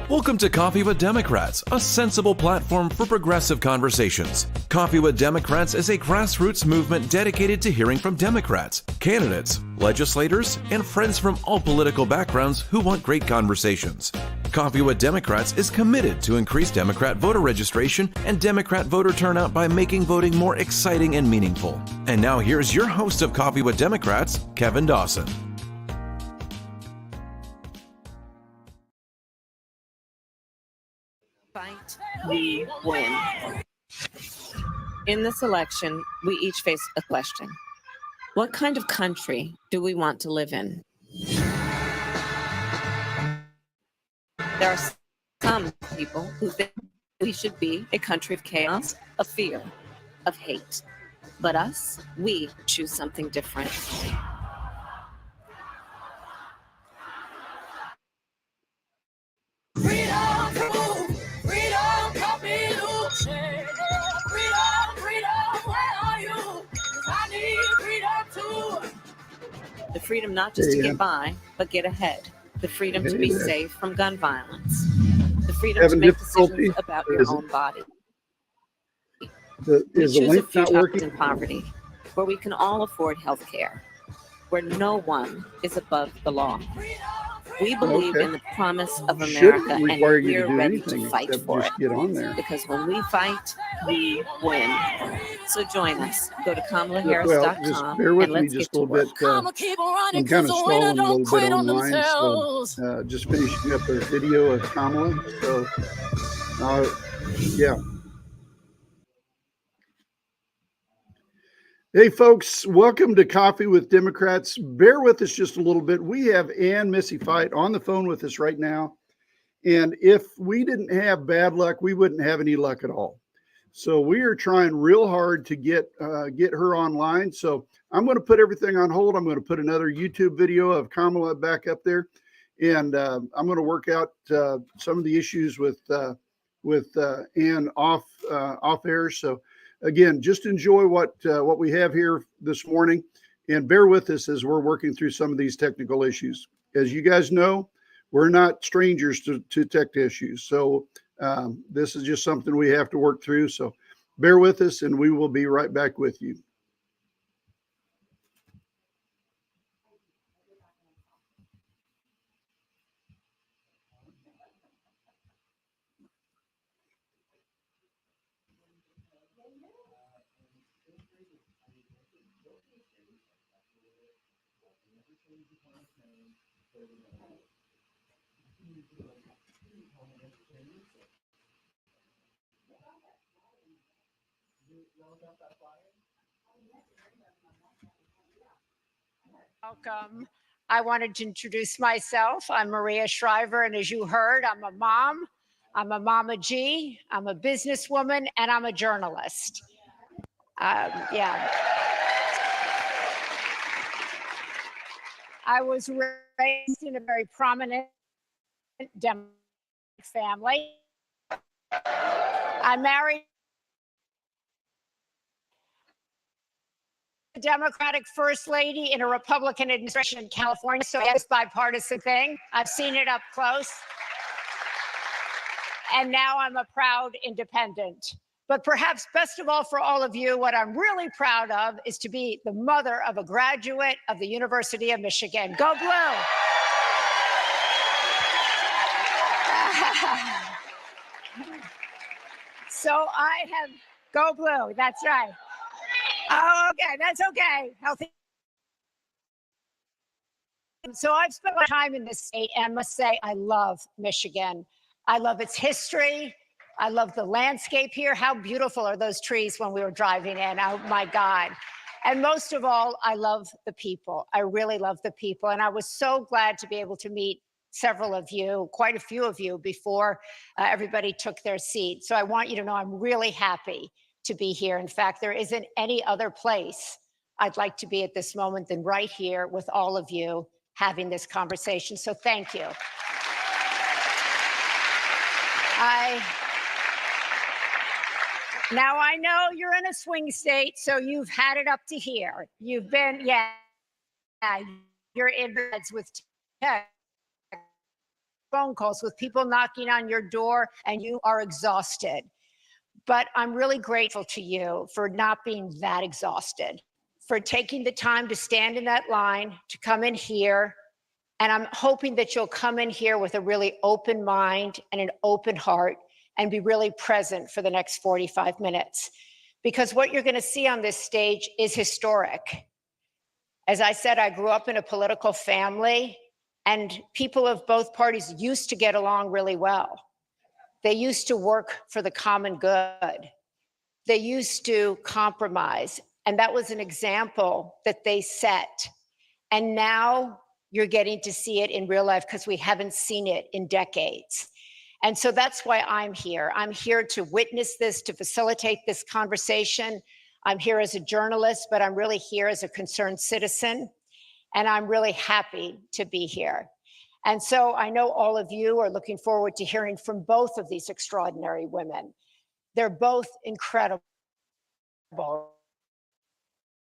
Welcome to Coffee with Democrats, a sensible platform for progressive conversations. Coffee with Democrats is a grassroots movement dedicated to hearing from Democrats, candidates, legislators, and friends from all political backgrounds who want great conversations. Coffee with Democrats is committed to increase Democrat voter registration and Democrat voter turnout by making voting more exciting and meaningful. And now here's your host of Coffee with Democrats, Kevin Dawson. Fight, we win. In this election, we each face a question. What kind of country do we want to live in? There are some people who think we should be a country of chaos, of fear, of hate. But us, we choose something different. Freedom to move, freedom come in, freedom, where are you? 'Cause I need freedom too. The freedom not just to get by, but get ahead. The freedom to be safe from gun violence. The freedom to make decisions about your own body. We choose a future in poverty, where we can all afford health care, where no one is above the law. We believe in the promise of America, and we're ready to fight for it. Because when we fight, we win. So join us. Go to KamalaHarris.com and let's get to work. I'm kind of stalling a little bit online, so just finishing up a video of Kamala. So, yeah. Hey, folks, welcome to Coffee with Democrats. Bear with us just a little bit. We have Missy, Fite on the phone with us right now. And if we didn't have bad luck, we wouldn't have any luck at all. So we are trying real hard to get her online. So I'm going to put everything on hold. I'm going to put another YouTube video of Kamala back up there. And I'm going to work out some of the issues with Ann off air. So again, just enjoy what we have here this morning, and bear with us as we're working through some of these technical issues. As you guys know, we're not strangers to tech issues, so this is just something we have to work through. So bear with us, and we will be right back with you. Welcome. I wanted to introduce myself. I'm Maria Shriver, and as you heard, I'm a mom. I'm a Mama G. I'm a businesswoman, and I'm a journalist. Yeah. I was raised in a very prominent Democratic family. I married a Democratic first lady in a Republican administration in California, so it's a bipartisan thing. I've seen it up close. And now I'm a proud independent. But perhaps best of all for all of you, what I'm really proud of is to be the mother of a graduate of the University of Michigan. Go Blue! So I have, go Blue, that's right. Oh, okay, that's okay. Healthy. So I've spent my time in this state, and I must say I love Michigan. I love its history. I love the landscape here. How beautiful are those trees when we were driving in? Oh my God. And most of all, I love the people. I really love the people. And I was so glad to be able to meet several of you, quite a few of you, before everybody took their seat. So I want you to know I'm really happy to be here. In fact, there isn't any other place I'd like to be at this moment than right here with all of you having this conversation. So thank you. Now I know you're in a swing state, so you've had it up to here. You've been, you're in beds with tech. phone calls, with people knocking on your door, and you are exhausted. But I'm really grateful to you for not being that exhausted, for taking the time to stand in that line, to come in here. And I'm hoping that you'll come in here with a really open mind and an open heart and be really present for the next 45 minutes. Because what you're going to see on this stage is historic. As I said, I grew up in a political family, and people of both parties used to get along really well. They used to work for the common good. They used to compromise. And that was an example that they set. And now you're getting to see it in real life because we haven't seen it in decades. And so that's why I'm here. I'm here to witness this, to facilitate this conversation. I'm here as a journalist, but I'm really here as a concerned citizen. And I'm really happy to be here. And so I know all of you are looking forward to hearing from both of these extraordinary women. They're both incredible.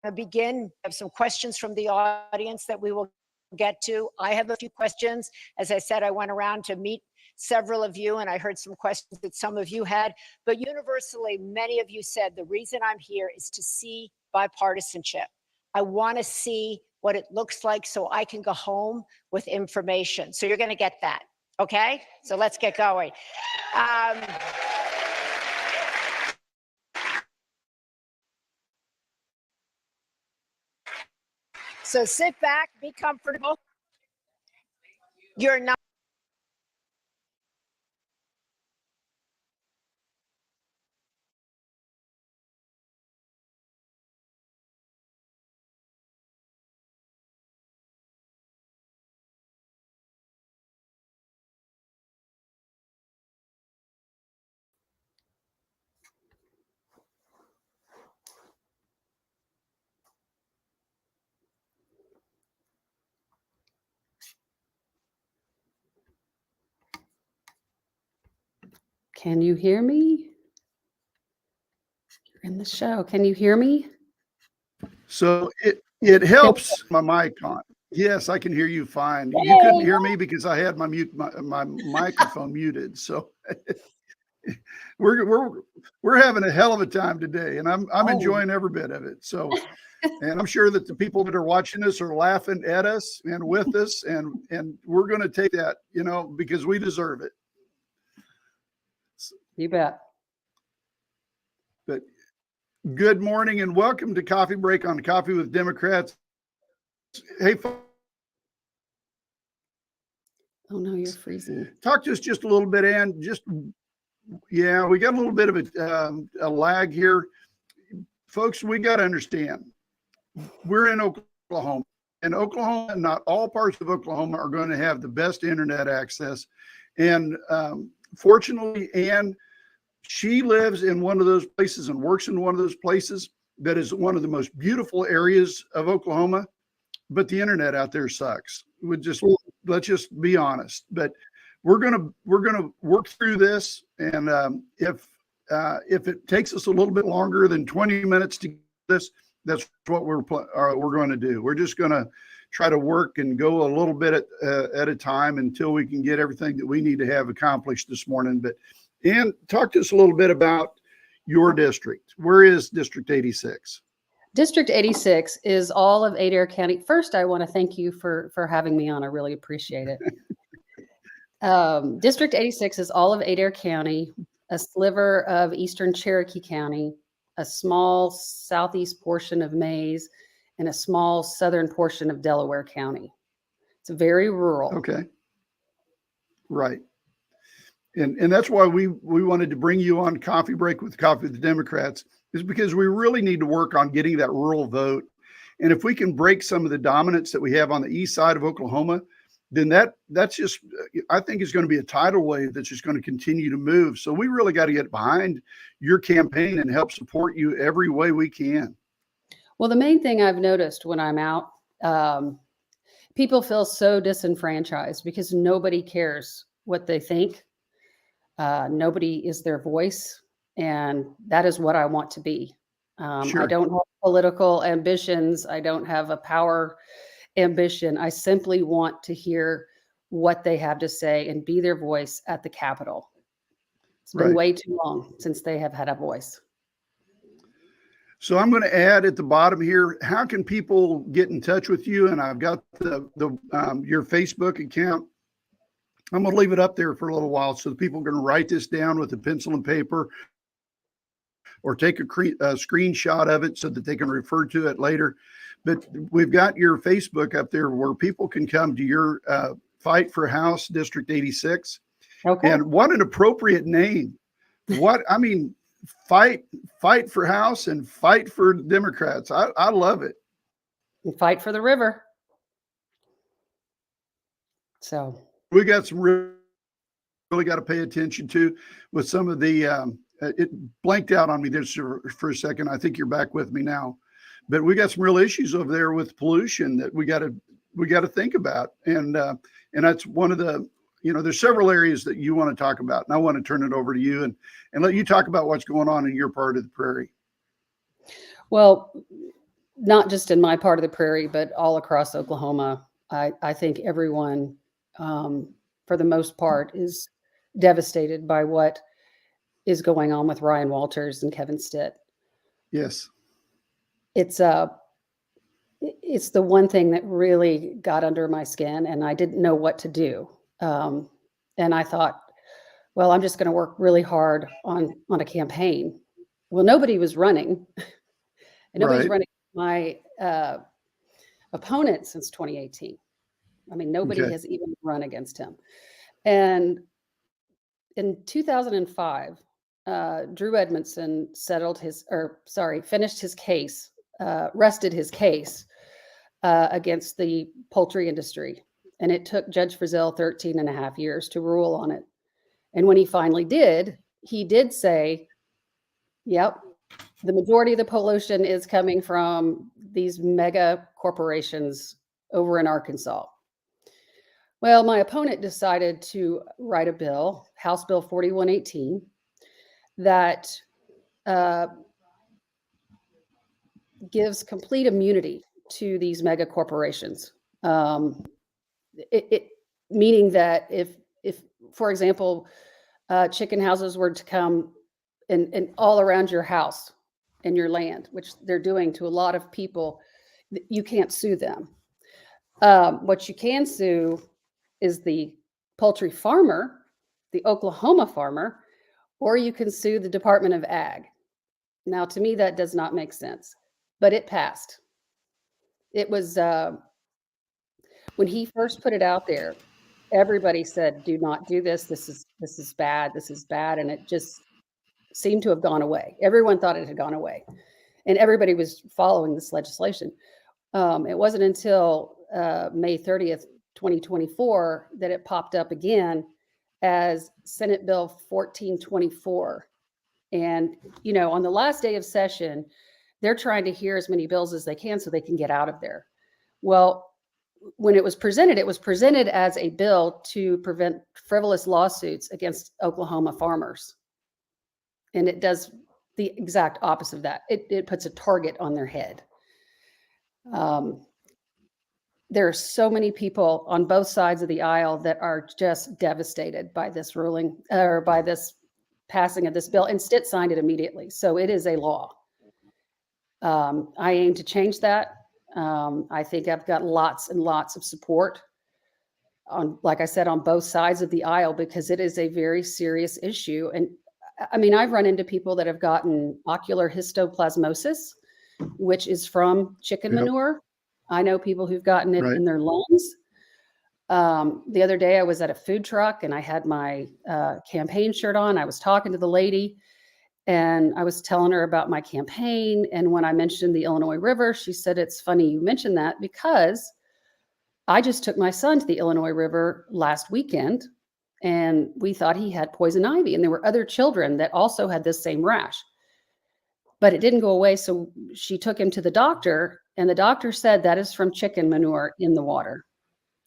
To begin, I have some questions from the audience that we will get to. I have a few questions. As I said, I went around to meet several of you, and I heard some questions that some of you had. But universally, many of you said the reason I'm here is to see bipartisanship. I want to see what it looks like so I can go home with information. So you're going to get that. Okay? So let's get going. So sit back, be comfortable. You're not. Can you hear me? You're in the show. Can you hear me? So it helps my mic on. Yes, I can hear you fine. You couldn't hear me because I had my microphone muted. So we're having a hell of a time today, and I'm enjoying every bit of it. So, and I'm sure that the people that are watching us are laughing at us and with us, and we're going to take that, because we deserve it. You bet. But good morning and welcome to Coffee Break on Coffee with Democrats. Hey, oh no, you're freezing. Talk to us just a little bit, Ann. We got a little bit of a lag here. Folks, we got to understand, we're in Oklahoma. In Oklahoma, not all parts of Oklahoma are going to have the best internet access. And fortunately, Ann, she lives in one of those places and works in one of those places that is one of the most beautiful areas of Oklahoma, but the internet out there sucks. Let's just be honest. But we're gonna work through this, and if it takes us a little bit longer than 20 minutes to get this, that's what we're going to do. We're just going to try to work and go a little bit at a time until we can get everything that we need to have accomplished this morning. But Ann, talk to us a little bit about your district. Where is District 86? District 86 is all of Adair County. First, I want to thank you for having me on. I really appreciate it. District 86 is all of Adair County, a sliver of eastern Cherokee County, a small southeast portion of Mays, and a small southern portion of Delaware County. It's very rural. Okay. Right. And that's why we wanted to bring you on Coffee Break with Coffee with the Democrats, is because we really need to work on getting that rural vote. And if we can break some of the dominance that we have on the east side of Oklahoma, then that's just, I think, is going to be a tidal wave that's just going to continue to move. So we really got to get behind your campaign and help support you every way we can. Well, the main thing I've noticed when I'm out, people feel so disenfranchised because nobody cares what they think. Nobody is their voice. And that is what I want to be. Sure. I don't have political ambitions. I don't have a power ambition. I simply want to hear what they have to say and be their voice at the Capitol. It's been way too long since they have had a voice. So I'm going to add at the bottom here, how can people get in touch with you? And I've got your Facebook account. I'm going to leave it up there for a little while so people are going to write this down with a pencil and paper or take a screenshot of it so that they can refer to it later. But we've got your Facebook up there where people can come to your Fight for House District 86. Okay. And what an appropriate name. Fight for House and fight for Democrats. I love it. And fight for the river. So we got some really got to pay attention to with some of the, it blanked out on me there for a second. I think you're back with me now, but we got some real issues over there with pollution that we got to think about. And that's one of the, there's several areas that you want to talk about, and I want to turn it over to you and let you talk about what's going on in your part of the prairie. Well, not just in my part of the prairie, but all across Oklahoma. I think everyone, for the most part, is devastated by what is going on with Ryan Walters and Kevin Stitt. Yes. It's the one thing that really got under my skin, and I didn't know what to do. And I thought, well, I'm just going to work really hard on a campaign. Well, nobody was running, and nobody's running my opponent since 2018. I mean, nobody has even run against him. And in 2005, Drew Edmondson finished his case, rested his case against the poultry industry. And it took Judge Frizzell 13 and a half years to rule on it. And when he finally did, he did say, yep, the majority of the pollution is coming from these mega corporations over in Arkansas. Well, my opponent decided to write a bill, House Bill 4118, that gives complete immunity to these mega corporations. Meaning that if for example, chicken houses were to come and all around your house and your land, which they're doing to a lot of people, you can't sue them. What you can sue is the poultry farmer, the Oklahoma farmer, or you can sue the Department of Ag. Now, to me, that does not make sense, but it passed. It was, when he first put it out there, everybody said, do not do this. This is bad. This is bad. And it just seemed to have gone away. Everyone thought it had gone away. And everybody was following this legislation. It wasn't until May 30th, 2024, that it popped up again as Senate Bill 1424. And, on the last day of session, they're trying to hear as many bills as they can so they can get out of there. Well, when it was presented as a bill to prevent frivolous lawsuits against Oklahoma farmers. And it does the exact opposite of that. It puts a target on their head. There are so many people on both sides of the aisle that are just devastated by this ruling or by this passing of this bill, and Stitt signed it immediately. So it is a law. I aim to change that. I think I've got lots and lots of support on, like I said, on both sides of the aisle, because it is a very serious issue. And I mean, I've run into people that have gotten ocular histoplasmosis, which is from chicken manure. I know people who've gotten it in their lungs. The other day I was at a food truck and I had my campaign shirt on. I was talking to the lady and I was telling her about my campaign. And when I mentioned the Illinois River, she said, it's funny you mentioned that because I just took my son to the Illinois River last weekend and we thought he had poison ivy. And there were other children that also had this same rash, but it didn't go away. So she took him to the doctor and the doctor said that is from chicken manure in the water,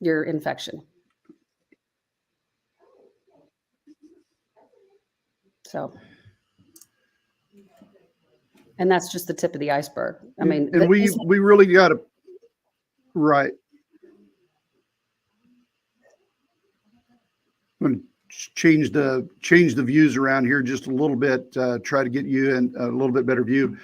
your infection. So. And that's just the tip of the iceberg. I mean, and we really got to, right. going to change the views around here just a little bit, try to get you in a little bit better view.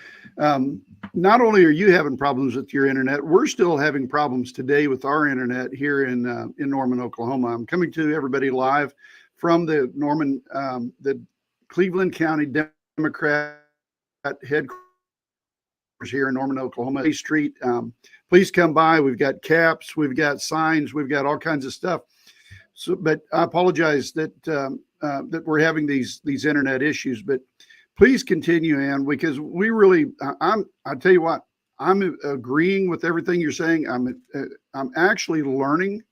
Not only are you having problems with your internet, we're still having problems today with our internet here in Norman, Oklahoma. I'm coming to everybody live from the the Cleveland County Democrat headquarters here in Norman, Oklahoma Street. Please come by. We've got caps, we've got signs, we've got all kinds of stuff. So, but I apologize that that we're having these internet issues. But please continue, Ann, because we really, I tell you what, I'm agreeing with everything you're saying. I'm actually learning,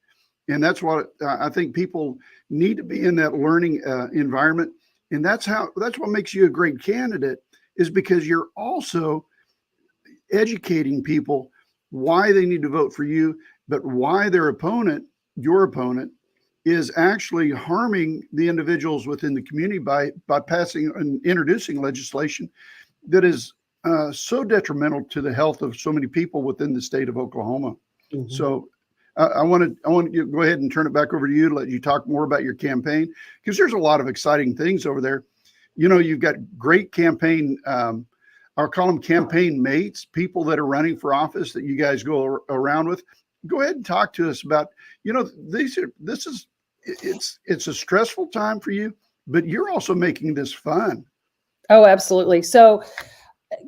and that's what I think people need to be in, that learning environment. And that's what makes you a great candidate, is because you're also educating people why they need to vote for you, but why your opponent is actually harming the individuals within the community by passing and introducing legislation that is so detrimental to the health of so many people within the state of Oklahoma. Mm-hmm. So I want to go ahead and turn it back over to you to let you talk more about your campaign, because there's a lot of exciting things over there. You know, you've got great campaign, I'll call them campaign mates, people that are running for office that you guys go around with. Go ahead and talk to us about, you know, it's a stressful time for you, but you're also making this fun. Oh, absolutely. So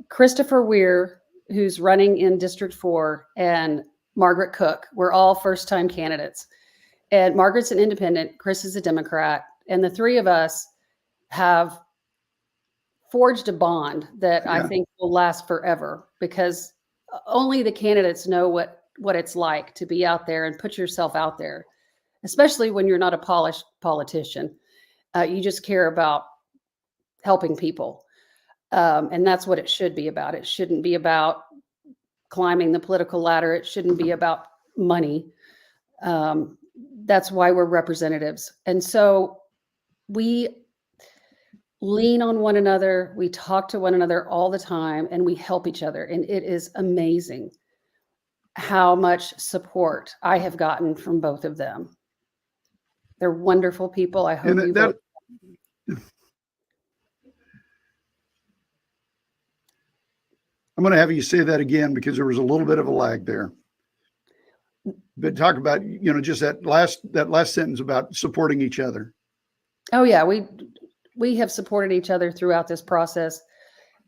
Christopher Weir, who's running in District 4, and Margaret Cook, we're all first-time candidates. And Margaret's an independent, Chris is a Democrat, and the three of us have forged a bond that I think will last forever, because only the candidates know what it's like to be out there and put yourself out there, especially when you're not a polished politician. You just care about helping people. And that's what it should be about. It shouldn't be about climbing the political ladder. It shouldn't be about money. That's why we're representatives. And so we lean on one another. We talk to one another all the time, and we help each other. And it is amazing how much support I have gotten from both of them. They're wonderful people. I hope you vote. I'm going to have you say that again, because there was a little bit of a lag there. But talk about, you know, just that last sentence about supporting each other. Oh yeah, we have supported each other throughout this process,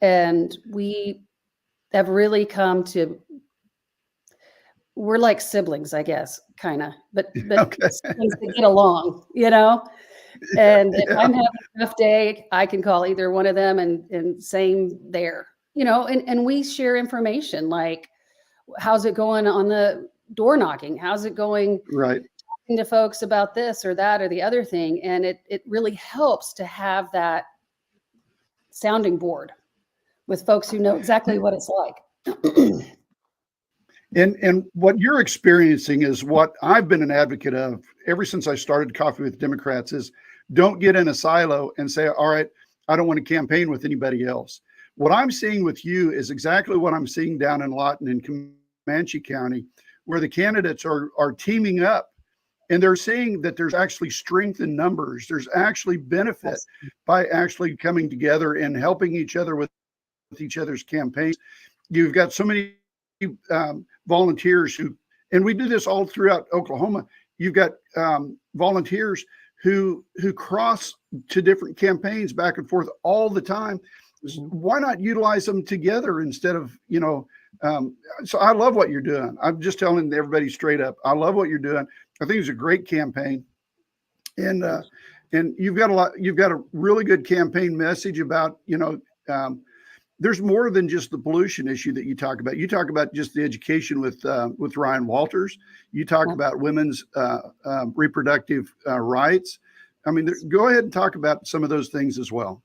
and we have really come to, we're like siblings, I guess, kind of, but okay. Siblings that get along, you know. And if I'm having a rough day, I can call either one of them, and same there, you know. And we share information, like, how's it going on the door knocking? How's it going? Right. Talking to folks about this or that or the other thing, and it really helps to have that sounding board with folks who know exactly what it's like. And what you're experiencing is what I've been an advocate of ever since I started Coffee with Democrats, is don't get in a silo and say, all right, I don't want to campaign with anybody else. What I'm seeing with you is exactly what I'm seeing down in Lawton and Comanche County, where the candidates are teaming up, and they're seeing that there's actually strength in numbers. There's actually benefit by actually coming together and helping each other with each other's campaigns. You've got so many volunteers who, and we do this all throughout Oklahoma. You've got volunteers who cross to different campaigns back and forth all the time. Why not utilize them together instead of, you know, so I love what you're doing. I'm just telling everybody straight up, I love what you're doing. I think it's a great campaign. And you've got a really good campaign message about, you know, there's more than just the pollution issue that you talk about. You talk about just the education with Ryan Walters. You talk about women's reproductive rights. I mean, go ahead and talk about some of those things as well.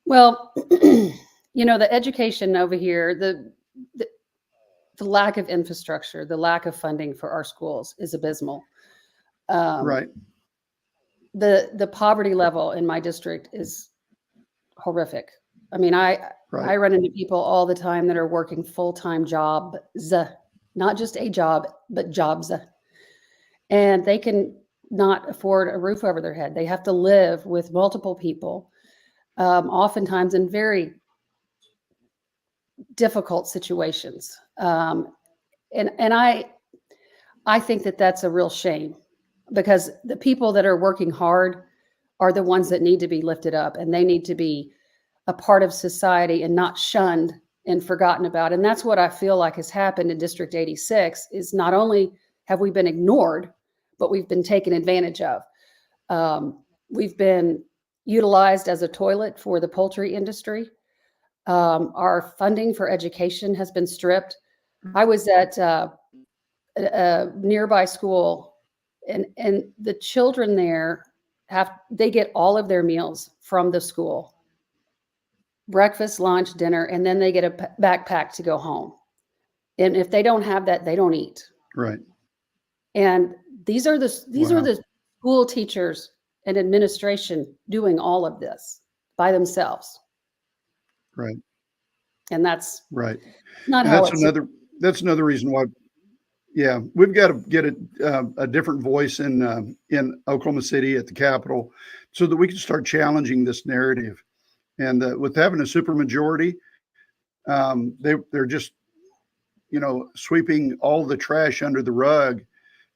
Well, you know, the education over here, the lack of infrastructure, the lack of funding for our schools is abysmal. Right. The poverty level in my district is horrific. I mean, I run into people all the time that are working full-time jobs, not just a job, but jobs. And they can not afford a roof over their head. They have to live with multiple people, oftentimes in very difficult situations. And I think that that's a real shame, because the people that are working hard are the ones that need to be lifted up, and they need to be a part of society and not shunned and forgotten about. And that's what I feel like has happened in District 86, is not only have we been ignored, but we've been taken advantage of. We've been utilized as a toilet for the poultry industry. Our funding for education has been stripped. I was at a nearby school, and the children there they get all of their meals from the school. Breakfast, lunch, dinner, and then they get a backpack to go home. And if they don't have that, they don't eat. Right. And these are the school teachers and administration doing all of this by themselves. Right. And that's right. Not and how that's another reason why. Yeah, we've got to get a different voice in Oklahoma City at the Capitol, so that we can start challenging this narrative. And with having a supermajority, they're just, sweeping all the trash under the rug,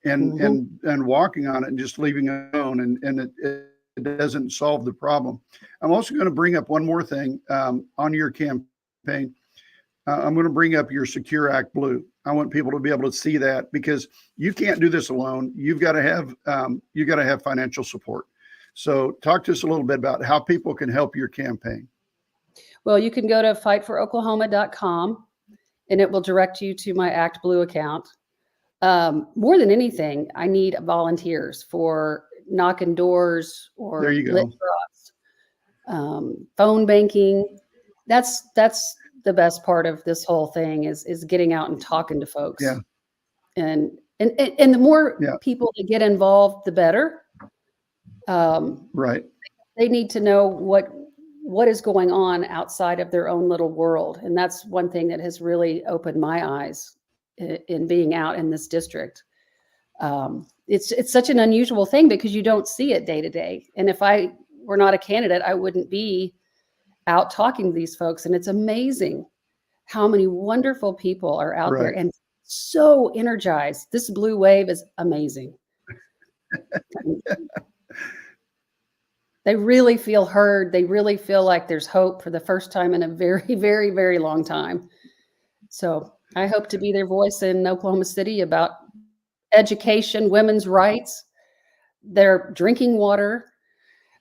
and walking on it and just leaving it alone, and it doesn't solve the problem. I'm also going to bring up one more thing on your campaign. I'm going to bring up your Secure Act Blue. I want people to be able to see that, because you can't do this alone. You've got to have financial support. So talk to us a little bit about how people can help your campaign. Well, you can go to fightforoklahoma.com, and it will direct you to my Act Blue account. More than anything, I need volunteers for knocking doors or there you go. lit cross, phone banking. That's the best part of this whole thing is getting out and talking to folks. Yeah. And the more people that get involved, the better. Right. They need to know what is going on outside of their own little world. And that's one thing that has really opened my eyes in being out in this district. It's such an unusual thing, because you don't see it day to day. And if I were not a candidate, I wouldn't be out talking to these folks. And it's amazing how many wonderful people are out there and so energized. This blue wave is amazing. They really feel heard. They really feel like there's hope for the first time in a very, very, very long time. So I hope to be their voice in Oklahoma City about education, women's rights, their drinking water,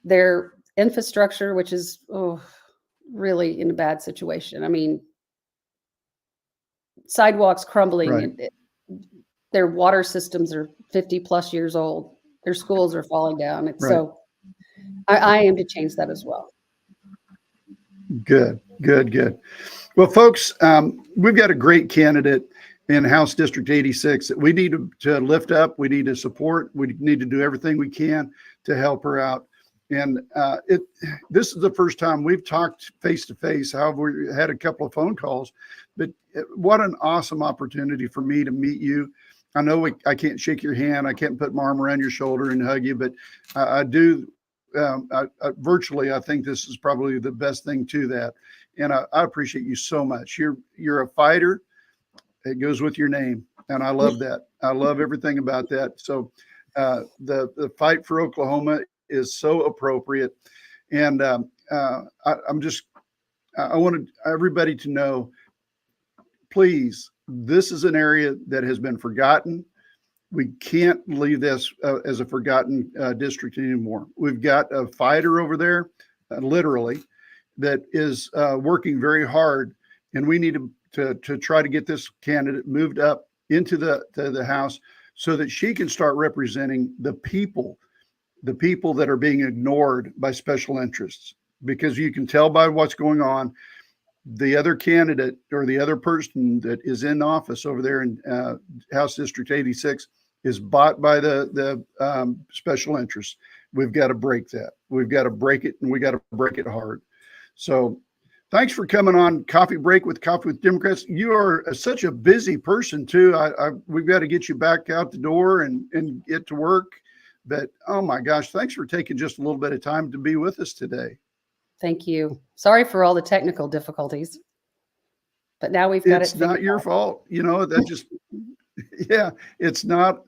their infrastructure, which is really in a bad situation. I mean, sidewalks crumbling. Right. Their water systems are 50 plus years old. Their schools are falling down. So I aim to change that as well. Good. Well, folks, we've got a great candidate in House District 86 that we need to lift up. We need to support. We need to do everything we can to help her out. And this is the first time we've talked face to face. However, we had a couple of phone calls, but what an awesome opportunity for me to meet you. I know I can't shake your hand. I can't put my arm around your shoulder and hug you, but I do. Virtually, I think this is probably the best thing to that. And I appreciate you so much. You're a fighter. It goes with your name. And I love that. I love everything about that. So the Fight for Oklahoma is so appropriate. And I wanted everybody to know, please, this is an area that has been forgotten. We can't leave this as a forgotten district anymore. We've got a fighter over there, literally, that is working very hard, and we need to try to get this candidate moved up into the House so that she can start representing the people that are being ignored by special interests. Because you can tell by what's going on, the other candidate or the other person that is in office over there in House District 86 is bought by the special interests. We've got to break that. We've got to break it, and we got to break it hard. So thanks for coming on Coffee Break with Coffee with Democrats. You are such a busy person too. We've got to get you back out the door and get to work. But oh my gosh, thanks for taking just a little bit of time to be with us today. Thank you. Sorry for all the technical difficulties, but now we've got it. It's not your fault. You know, that just, yeah, it's not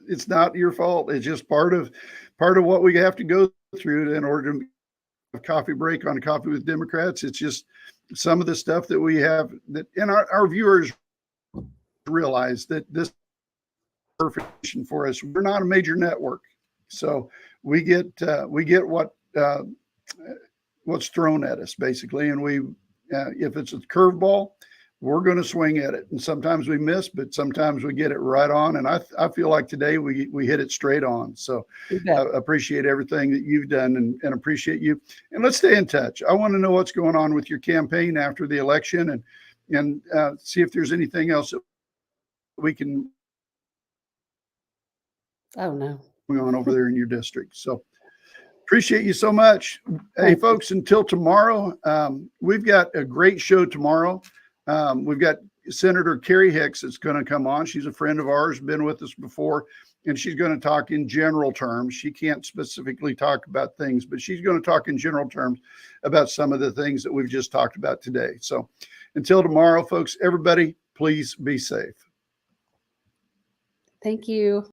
your fault. It's just part of what we have to go through in order to have coffee break on Coffee with Democrats. It's just some of the stuff that we have that, and our viewers realize that this is perfect for us. We're not a major network, so we get what's thrown at us basically, and we if it's a curveball, we're going to swing at it, and sometimes we miss, but sometimes we get it right on. And I feel like today we hit it straight on. So I appreciate everything that you've done, and appreciate you. And let's stay in touch. I want to know what's going on with your campaign after the election, and see if there's anything else that we can. Oh no. Going on over there in your district. So appreciate you so much. Hey folks, until tomorrow, we've got a great show tomorrow. We've got Senator Carrie Hicks that's going to come on. She's a friend of ours, been with us before, and she's going to talk in general terms. She can't specifically talk about things, but she's going to talk in general terms about some of the things that we've just talked about today. So until tomorrow, folks, everybody, please be safe. Thank you.